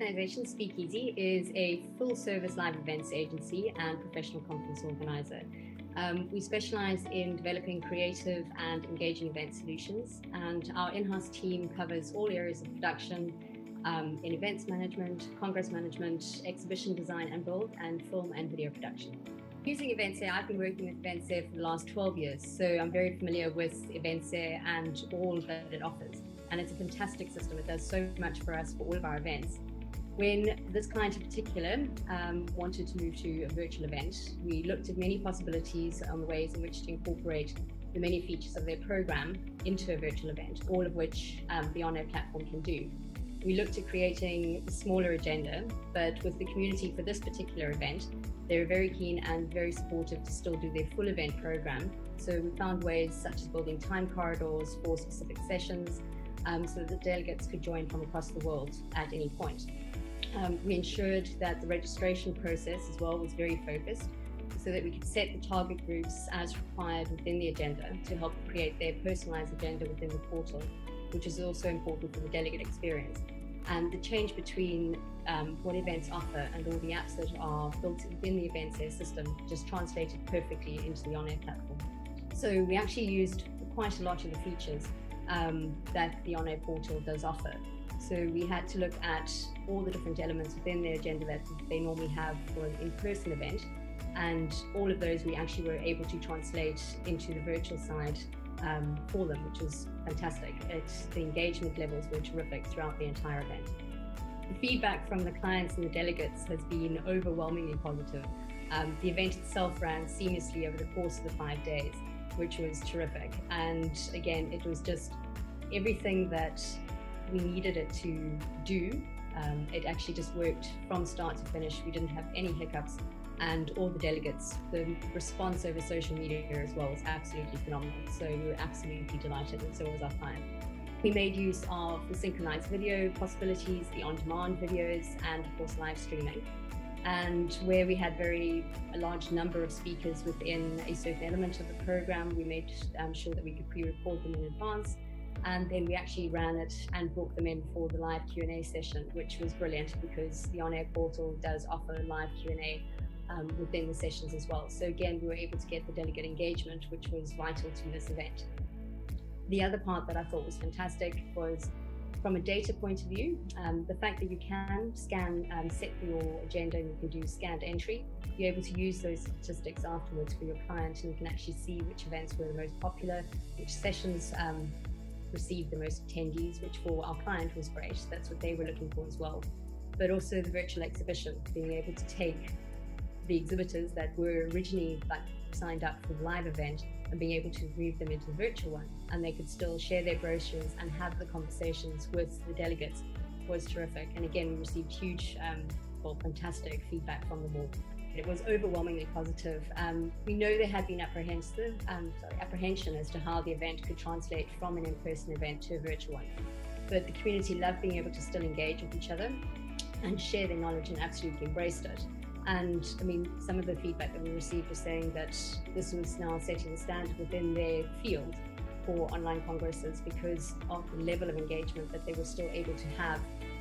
organization, Speakeasy, is a full-service live events agency and professional conference organizer. We specialize in developing creative and engaging event solutions, and our in-house team covers all areas of production in events management, congress management, exhibition design and build, and film and video production. Using EventsAir, I've been working with EventsAir for the last 12 years, so I'm very familiar with EventsAir and all that it offers. And it's a fantastic system. It does so much for us for all of our events. When this client in particular wanted to move to a virtual event, we looked at many possibilities on the ways in which to incorporate the many features of their program into a virtual event, all of which the OnAIR platform can do. We looked at creating a smaller agenda, but with the community for this particular event, they were very keen and very supportive to still do their full event program. So we found ways such as building time corridors for specific sessions, so that the delegates could join from across the world at any point. We ensured that the registration process as well was very focused, so that we could set the target groups as required within the agenda to help create their personalized agenda within the portal, which is also important for the delegate experience. And the change between what events offer and all the apps that are built within the EventsAir system just translated perfectly into the OnAIR platform. So we actually used quite a lot of the features that the OnAIR portal does offer. So we had to look at all the different elements within their agenda that they normally have for an in-person event, and all of those we actually were able to translate into the virtual side for them, which was fantastic. The engagement levels were terrific throughout the entire event. The feedback from the clients and the delegates has been overwhelmingly positive. The event itself ran seamlessly over the course of the 5 days, which was terrific. And again, it was just everything that we needed it to do. It actually just worked from start to finish. We didn't have any hiccups, and all the delegates, the response over social media here as well was absolutely phenomenal. So we were absolutely delighted, and so was our client. We made use of the synchronized video possibilities, the on-demand videos, and of course live streaming. And where we had a large number of speakers within a certain element of the program, we made sure that we could pre-record them in advance. And then we actually ran it and brought them in for the live Q&A session, which was brilliant because the OnAIR portal does offer live Q&A within the sessions as well. So again, we were able to get the delegate engagement, which was vital to this event. The other part that I thought was fantastic was from a data point of view, the fact that you can set your agenda and you can do scanned entry. You're able to use those statistics afterwards for your client, and you can actually see which events were the most popular, which sessions received the most attendees, which for our client was great. That's what they were looking for as well. But also the virtual exhibition, being able to take the exhibitors that were originally signed up for the live event and being able to move them into the virtual one, and they could still share their brochures and have the conversations with the delegates was terrific. And again, we received huge, fantastic feedback from them all. It was overwhelmingly positive. We know there had been apprehension as to how the event could translate from an in-person event to a virtual one. But the community loved being able to still engage with each other and share their knowledge, and absolutely embraced it. And I mean, some of the feedback that we received was saying that this was now setting the standard within their field for online congresses because of the level of engagement that they were still able to have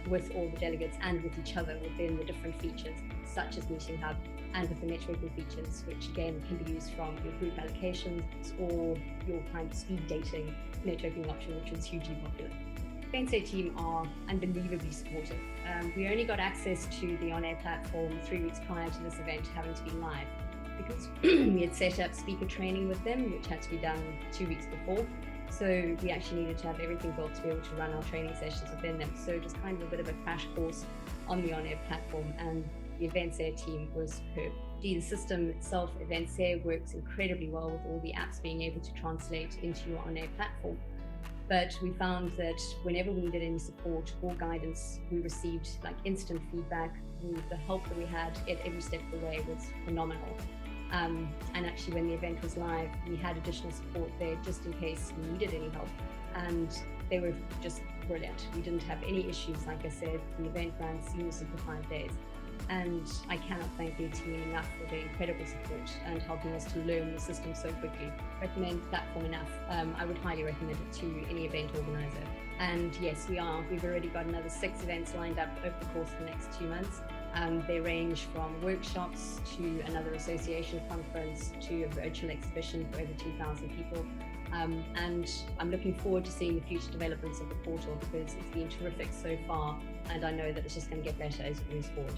with all the delegates and with each other within the different features, such as Meeting Hub, and with the networking features, which again can be used from your group allocations or your kind of speed dating networking option, which was hugely popular. The EventsAir team are unbelievably supportive. We only got access to the OnAIR platform 3 weeks prior to this event having to be live, because we had set up speaker training with them, which had to be done 2 weeks before. So we actually needed to have everything built to be able to run our training sessions within them. So just kind of a bit of a crash course on the OnAIR platform, and the EventsAir team was superb. The system itself, EventsAir, works incredibly well with all the apps being able to translate into your OnAIR platform. But we found that whenever we needed any support or guidance, we received instant feedback. The help that we had at every step of the way was phenomenal. And actually when the event was live, we had additional support there just in case we needed any help. And they were just brilliant. We didn't have any issues. Like I said, the event ran seamlessly for 5 days. And I cannot thank the team enough for their incredible support and helping us to learn the system so quickly. Recommend the platform enough. I would highly recommend it to any event organizer. And yes, we've already got another 6 events lined up over the course of the next 2 months. They range from workshops to another association conference to a virtual exhibition for over 2,000 people. And I'm looking forward to seeing the future developments of the portal, because it's been terrific so far, and I know that it's just going to get better as it moves forward.